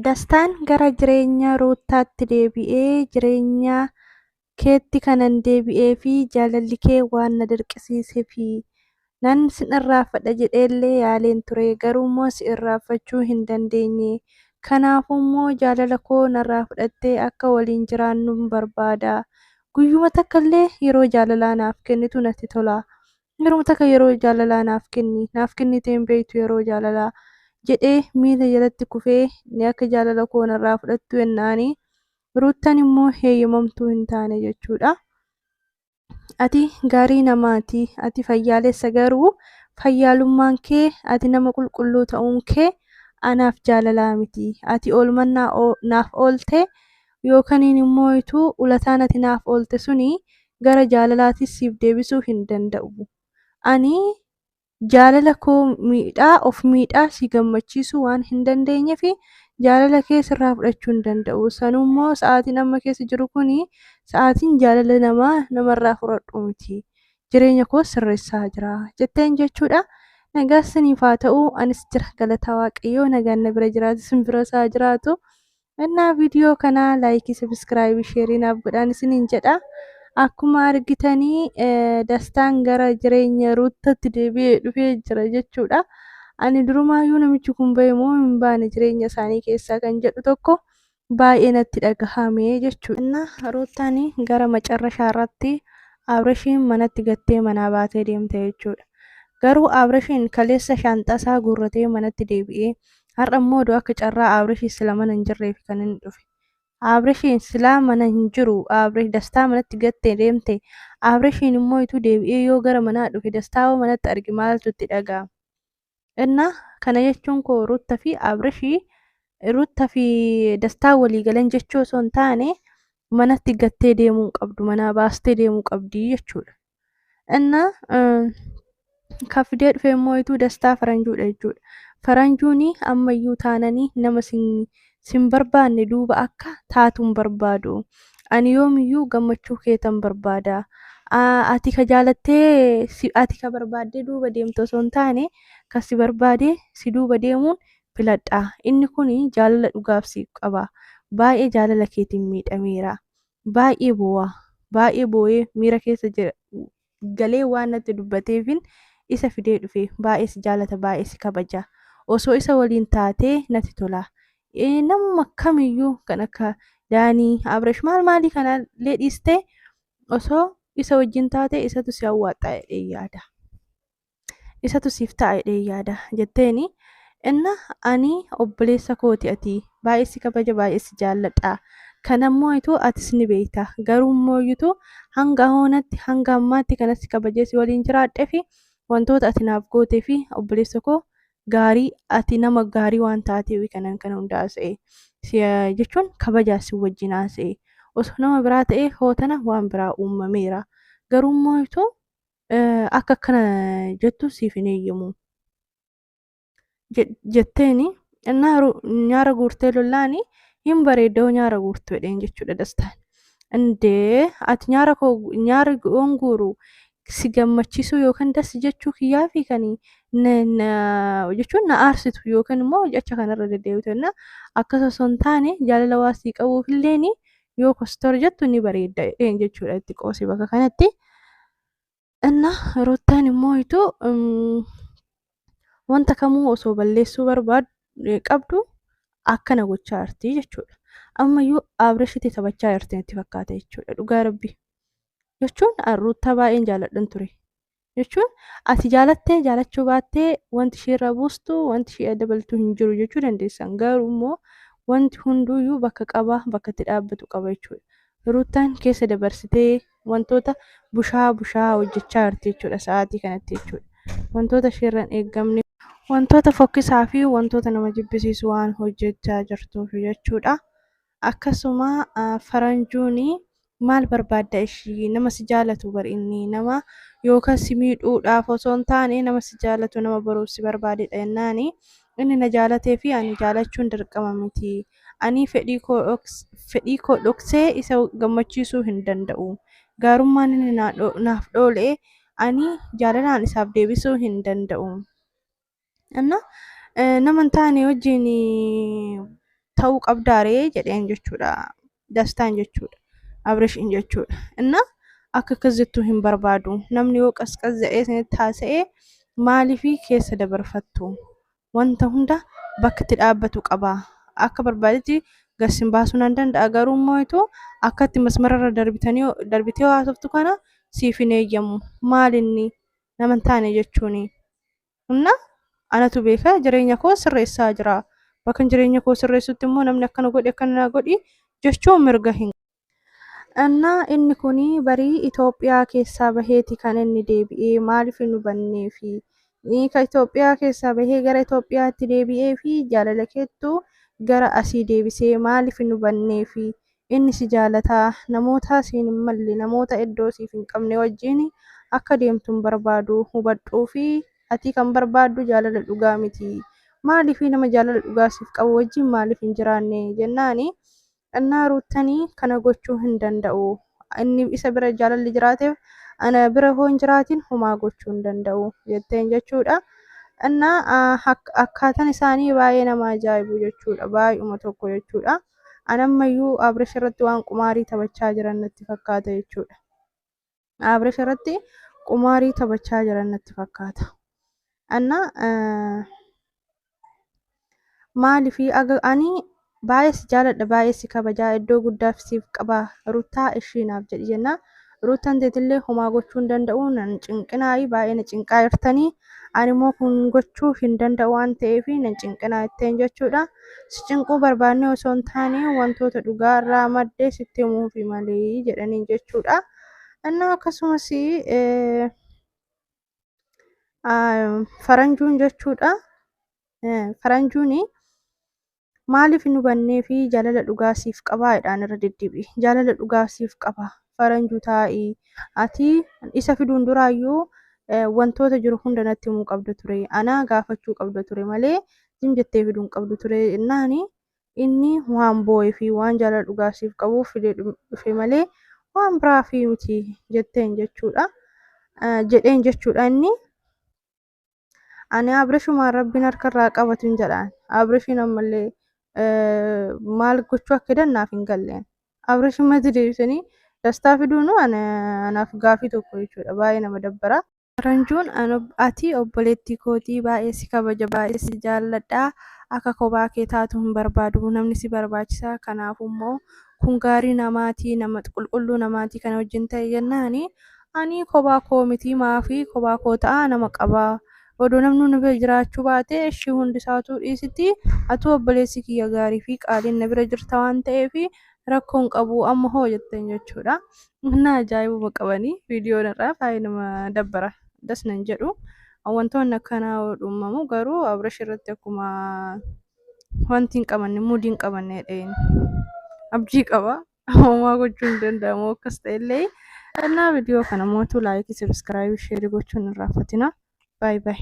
Dastaan gara jireenya Ruutaatti deebi'ee jireenya keetti kanan deebi'ee fi jaalalli kee waan na dirqisiiseefi nan sin irraanfadha jedheellee yaaleen ture garuummoo si irraanfachuu hin dandeenye. Kanaafummoo jaalala koo narraa fudhattee akka waliin jiraannuun barbaada. Guyyuma takkaallee yeroo jaalalaa naaf kennitu natti tola. Yeroo takka yeroo jaalalaa naaf kennitee hin beektu yeroo jaalalaa jedhee miila jalatti kufee ni akka jaalala koo narraa fudhattu yennaani. Ruuttaan immoo heeyyamamtuu hin taane jechuudha. Ati gaarii namaati. Ati fayyaalessa garuu fayyaalummaan kee ati nama qulqulluu ta'uun kee anaaf jaalalaa miti. Ati oolmaa naaf oolte yookiin immoo ulataan ati naaf oolte suni gara jaalalaatis siif deebisuu hin danda'u. Ani jaalala koo of miidhaa si gammachiisuu waan hin dandeenyeef jaalala kee sirraa fudhachuu hin danda'u. Sanummoo sa'aatiin amma keessa jiru kuni sa'aatiin jaalala namarraa fudhadhu miti. Jireenya koo sirreessaa jira jetteen jechuudha. Nagaa isiniif haa ta'u, anis jira galata Waaqayyoo, nagaan na bira jiraatu isin bira isaa jiraatu. Innaa viidiyoo kanaa laayikii, sabiskiraayibii, sheerii naaf godhaan isiniin jedha. Akkuma argitanii Dastaan gara jireenya Ruutaatti deebi'ee dhufee jira jechuudha. Ani durumaayyuu namichi kun bahe moo hin baane jireenya isaanii keessaa kan jedhu tokko baay'ee natti dhagahame jechuudha. Ruuttaan gara macarrashaa irratti Abreeshiin manatti gattee manaa baatee deemte jechuudha. Garuu Abreeshiin kaleessa shaanxaasaa guurratee manatti deebi'ee har'a immoo akka carraa Abreeshiin sila mana hin jirreef kan inni dhufe. Abreeshiin silaa mana hin jiru Dastaa manatti gattee deemte. Abreeshiin immoo deebi'ee yoo gara manaa dhufe Dastaa manatti arge maaltu itti dhaga'ama? Innaa kana jechuun koo Ruuttaa fi Dastaa walii galan jechuu osoo hin taane manatti gattee deemuu qabdu, manaa baastee deemuu qabdi jechuudha. Innaa kan fidee dhufe immoo Dastaa faranjuudha jechuudha. Faranjuun ammayyuu taananii nama sin barbaanne duuba akka taatuun barbaadu. Ani yoomiyyuu gammachuu keetan barbaada. Ati ka jaalattee ati ka barbaaddee duuba deemtu osoo hin taane kan si barbaade si duuba deemuun filadha. Inni kun jaalala dhugaaf siif qaba. Baay'ee jaalala keetiin miidhameera. Baay'ee boo'ee miira keessa galee waan natti dubbateefin isa fidee dhufe. Baay'ee si jaalata, baay'ee si kabaja. Osoo isa waliin taatee natti tola. Namuma kamiyyuu kan akka Daanii, Abreesh maalii kanallee dhiistee osoo isa wajjin taate isatu si hawwaata jedhee yaada. Isatu siif ta'a jedhee yaada jetteeni. Inna ani obboleessa kooti ati baay'ee si kabaja, baay'ee si jaalladha. Kanammoo atis ni beekta. Garuummoo hanga ammaatti kanas si kabajee si waliin jiraadhee fi wantoota ati naaf gootee fi obboleessa koo gaarii ati nama gaarii waan taateef kanan kana hunda haasa'e jechuun kabajaa si wajjin haasa'e. Osoo nama biraa ta'ee hootana waan biraa uumameera. Garuummoo akka kana jettu siif hin eeyyamu jetteeni. Innaa nyaara guurtee lollaani hin bareeddoo nyaara guurtu jedheen jechuudha Dastaan. Indee ati nyaara guuru si gammachiisuu yookaan dassi jechuu kiyyaa fi kan jechuun na aarsitu yookaan immoo jecha kanarra deddeebitannaa akkas osoo hin taane jaalala waasii qabuuf illee yoo kostor jettu ni bareedda jedheen jechuudha itti qoosii bakka kanatti. Innaa Ruuttaan immoo wanta kamuu osoo balleessuu qabdu akkana gochaa jirti jechuudha. Ammayyuu Abreeshitti taphachaa jirti natti fakkaata jechuudha dhugaa rabbi. Jechuun Ruuttaa baay'een jaalladhan ture. Jechuun ati jaalattee jaalachuu baattee wanti isheerraa buustu wanti ishee dabaltu hin jiru jechuu dandeessan. Garuu immoo wanti hunduyyuu bakka qaba, bakka itti dhaabbatu qaba jechuudha. Ruuttaan keessa dabarsitee wantoota bushaa hojjechaa jirti jechuudha sa'aatii kanatti jechuudha. Wantoota isheerraan eeggamne, wantoota fokkisaa fi wantoota nama jibbisiisu waan hojjechaa jirtuuf jechuudha. Akkasuma faranjuun maal barbaadda ishii nama si jaalatu bari inni nama yookaan si miidhuudhaaf osoo hin taane nama si jaalatu nama baruuf si barbaadedha jennaani. Inni na jaalatee fi ani jaalachuun dirqama miti. Ani fedhii koo dhoksee isa gammachiisuu hin danda'u. Gaarummaan inni naaf dhoole ani jaalalaan isaaf deebisuu hin danda'u. Nama hin taane wajjin ta'uu qabdaaree jedheen jechuudha. Dastaan jechuudha. Abrishiin jechuudha. Inna akka kazzettuu hin barbaadu. Namni yoo qasqas jedhee isinitti haasa'ee maaliifii keessa dabarfattu? Wanta hunda bakka itti dhaabbatu qaba. Akka barbaadetti garsin baasuu nan danda'a garuu immoo akkatti masmararra darbitee haasoftu kana siif hin eeyyamu. Maalinni nama hin taane jechuuni. Inna anatu beeka jireenya koo sirreessaa jira. Bakka jireenya koo sirreessutti immoo namni akkana godhi jechuun mirga hin እና inni kuni barii Itoophiyaa keessaa baheeti kan inni deebi'ee maaliif hin hubannee fi ka Itoophiyaa keessaa bahee gara Itoophiyaatti deebi'ee fi jaalala keettu gara asii deebisee maaliif hin hubannee fi inni si jaalataa namoota siin hin malle namoota iddoo siif hin qabne wajjin akka deemtuun barbaadu hubadhuu fi ati kan barbaaddu jaalala dhugaa miti. Maaliif nama jaalala dhugaa siif qabu wajjin maaliif hin jiraanne jennaani. Innaa ruuttanii kana gochuu hin danda'u. Inni isa bira jaalalli jiraateef ana bira hoo hin jiraatin homaa gochuu hin danda'u jetteen jechuudha. Innaa akkaataan isaanii baay'ee nama ajaa'ibu jechuudha. Baay'uma tokko jechuudha. Anammayyuu Abrish irratti waan qumaarii taphachaa jiran natti fakkaata jechuudha. Abrish irratti qumaarii taphachaa jiran natti fakkaata. Innaa maaliifii ani baay'ee si jaaladha baay'ee si kabajaa iddoo guddaaf siif qaba Ruutaa ishiinaaf jedhi jenna. Ruutaan teetillee homaa gochuu hin danda'u nan cinqinaayi baay'ee na cinqaa jirtanii ani immoo kun gochuu hin danda'u waan ta'eef nan cinqinaa jetteen jechuudha. Si cinquu barbaanne osoo hin taane wantoota dhugaa irraa maddee sitti himuufi malee jedhaniin jechuudha. Innaa akkasumas faranjuun jechuudha. Faranjuuni maaliif hin hubannee fi jaalala dhugaa siif qabaa jedhaan irra deddeebi'e. Jaalala dhugaa siif qaba. Faranjuu taa'ii. Ati isa fiduun duraayyuu wantoota jiru hunda natti himuu qabda ture. Ana gaafachuu qabda ture malee jim jettee fiduun qabdu ture. Innaani inni waan boo'ee fi waan jaalala dhugaa siif qabuuf fidee dhufe malee waan biraa fi miti jetteen jechuudha. Jedheen jechuudha inni. Ani Abrishumaan rabbiin harkarraa qabatu hin jedhaan. Abrishiin ammallee maal gochuu akka dannaaf hin galleen. Abrishiin mati deebisanii dastaa fiduun anaaf gaafii tokko jechuudha. Baay'ee nama dabbara. Faranjuun ati obboleettii kootii baay'ee si kabaja baay'ee si jaalladha. Akka kophaa kee taatu hin barbaadu namni si barbaachisa. Kanaafuu immoo kun gaarii namaati nama qulqulluu namaati kana wajjin ta'e jennaani. Ani kophaa koo miti maafi kophaa koo ta'a nama qaba. Odoo namni na bira jiraachuu baate ishii hundisaatu dhiisitti atu obboleessi kiyya gaarii fi qaaliin na bira jirta waan ta'eef rakkoon qabu amma hoo jetteen jechuudha. Innaa ajaa'ibuma qabanii viidiyoon irraa baay'ee nama dabbara. Das nan jedhu wantoonni akkanaa uumamu garuu Abrish irratti akkuma wanti hin qabanne muudii hin qabanne dheen abjii qaba. Homaa gochuu hin danda'amu akkas ta'ellee innaa viidiyoo kana mootuu laayikii sabiskiraayib sheerii gochuun hin raaffatina. Bye bye.